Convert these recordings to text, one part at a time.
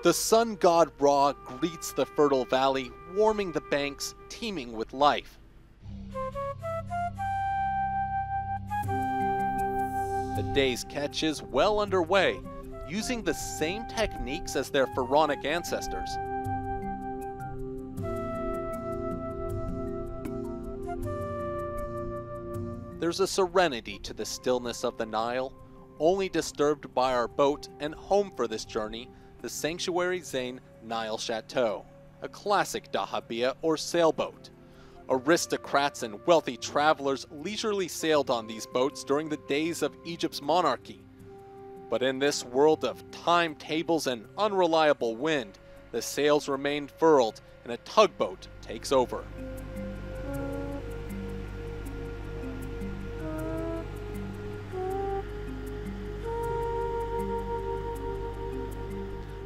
The sun god Ra greets the fertile valley, warming the banks, teeming with life. The day's catch is well underway, using the same techniques as their pharaonic ancestors. There's a serenity to the stillness of the Nile, only disturbed by our boat and home for this journey, the Sanctuary Zain Nile Chateau, a classic dahabeah or sailboat. Aristocrats and wealthy travelers leisurely sailed on these boats during the days of Egypt's monarchy. But in this world of timetables and unreliable wind, the sails remain furled and a tugboat takes over.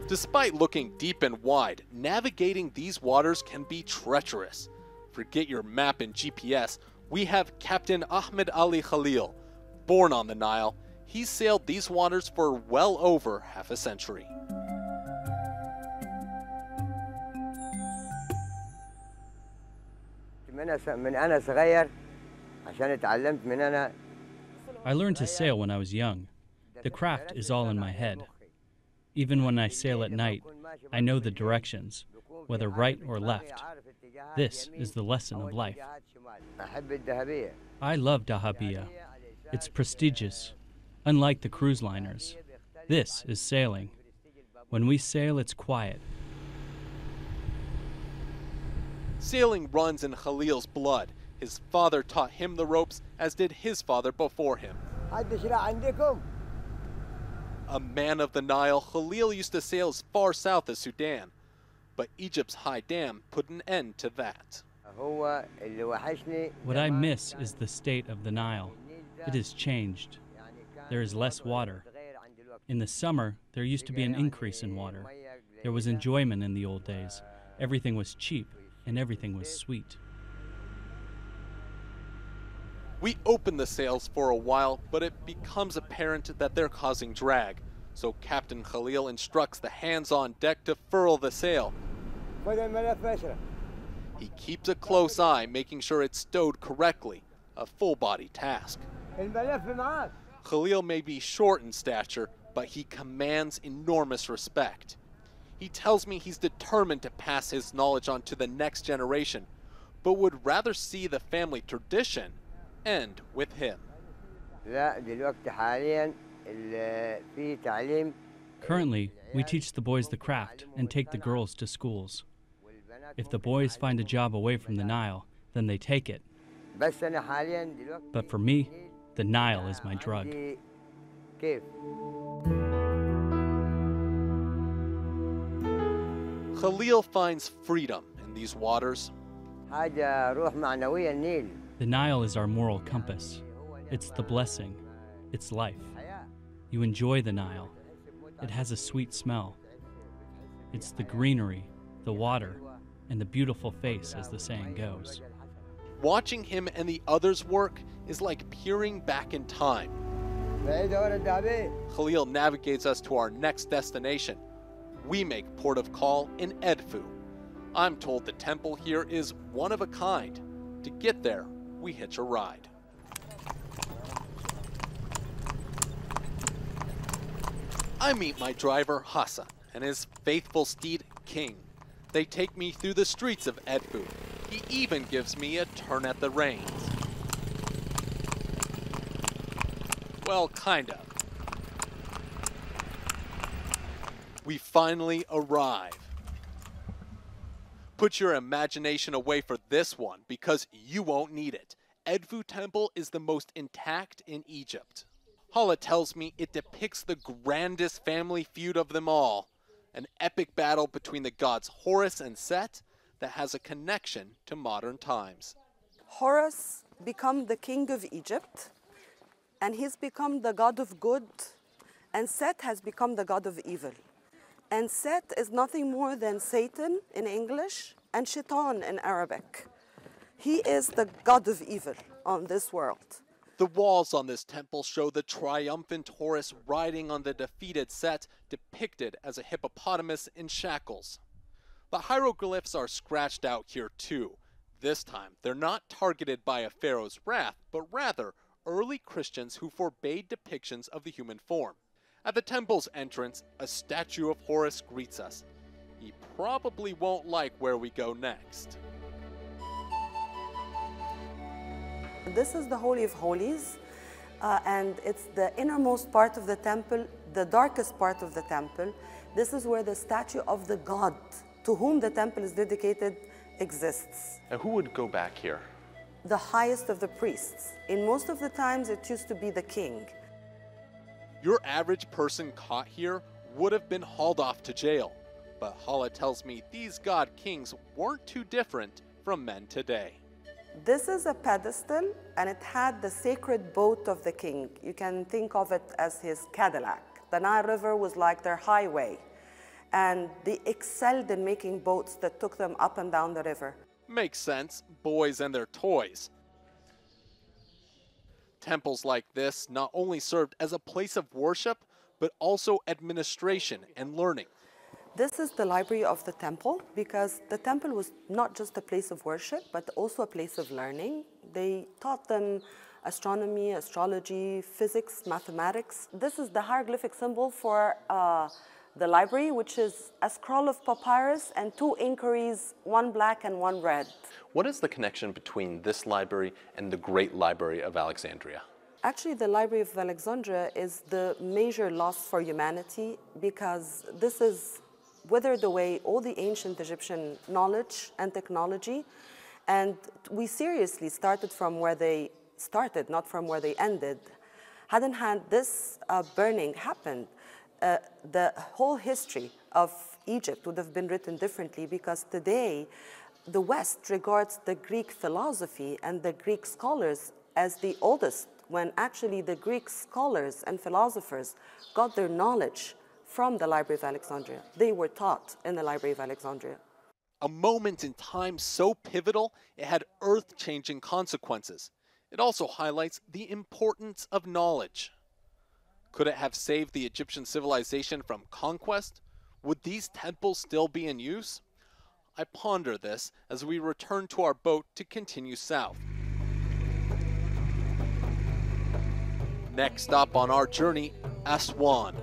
Despite looking deep and wide, navigating these waters can be treacherous. Forget your map and GPS, we have Captain Ahmed Ali Khalil. Born on the Nile, he's sailed these waters for well over half a century. I learned to sail when I was young. The craft is all in my head. Even when I sail at night, I know the directions, whether right or left. This is the lesson of life. I love dahabeah. It's prestigious. Unlike the cruise liners, this is sailing. When we sail, it's quiet. Sailing runs in Khalil's blood. His father taught him the ropes, as did his father before him. A man of the Nile, Khalil used to sail as far south as Sudan, but Egypt's high dam put an end to that. What I miss is the state of the Nile. It has changed. There is less water. In the summer, there used to be an increase in water. There was enjoyment in the old days. Everything was cheap, and everything was sweet. We open the sails for a while, but it becomes apparent that they're causing drag. So Captain Khalil instructs the hands on deck to furl the sail. He keeps a close eye, making sure it's stowed correctly, a full-body task. Khalil may be short in stature, but he commands enormous respect. He tells me he's determined to pass his knowledge on to the next generation, but would rather see the family tradition end with him. Currently, we teach the boys the craft and take the girls to schools. If the boys find a job away from the Nile, then they take it. But for me, the Nile is my drug. Khalil finds freedom in these waters. The Nile is our moral compass. It's the blessing. It's life. You enjoy the Nile. It has a sweet smell. It's the greenery, the water, and the beautiful face, as the saying goes. Watching him and the others work is like peering back in time. Khalil navigates us to our next destination. We make port of call in Edfu. I'm told the temple here is one of a kind. To get there, we hitch a ride. I meet my driver, Hassan, and his faithful steed, King. They take me through the streets of Edfu. He even gives me a turn at the reins. Well, kind of. We finally arrive. Put your imagination away for this one, because you won't need it. Edfu Temple is the most intact in Egypt. Hala tells me it depicts the grandest family feud of them all, an epic battle between the gods Horus and Set that has a connection to modern times. Horus became the king of Egypt, and he's become the god of good, and Set has become the god of evil. And Set is nothing more than Satan in English and Shaitan in Arabic. He is the god of evil on this world. The walls on this temple show the triumphant Horus riding on the defeated Set, depicted as a hippopotamus in shackles. The hieroglyphs are scratched out here too. This time, they're not targeted by a pharaoh's wrath, but rather early Christians who forbade depictions of the human form. At the temple's entrance, a statue of Horus greets us. He probably won't like where we go next. This is the Holy of Holies, and it's the innermost part of the temple, the darkest part of the temple. This is where the statue of the god to whom the temple is dedicated exists. And who would go back here? The highest of the priests. In most of the times, it used to be the king. Your average person caught here would have been hauled off to jail. But Hala tells me these god kings weren't too different from men today. This is a pedestal, and it had the sacred boat of the king. You can think of it as his Cadillac. The Nile River was like their highway, and they excelled in making boats that took them up and down the river. Makes sense, boys and their toys. Temples like this not only served as a place of worship, but also administration and learning. This is the library of the temple, because the temple was not just a place of worship, but also a place of learning. They taught them astronomy, astrology, physics, mathematics. This is the hieroglyphic symbol for the library, which is a scroll of papyrus and two inquiries, one black and one red. What is the connection between this library and the Great Library of Alexandria? Actually, the Library of Alexandria is the major loss for humanity, because this is withered away all the ancient Egyptian knowledge and technology, and we seriously started from where they started, not from where they ended. Hadn't had this burning happened, the whole history of Egypt would have been written differently, because today the West regards the Greek philosophy and the Greek scholars as the oldest, when actually the Greek scholars and philosophers got their knowledge from the Library of Alexandria. They were taught in the Library of Alexandria. A moment in time so pivotal, it had earth-changing consequences. It also highlights the importance of knowledge. Could it have saved the Egyptian civilization from conquest? Would these temples still be in use? I ponder this as we return to our boat to continue south. Next stop on our journey, Aswan,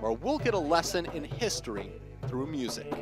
where we'll get a lesson in history through music.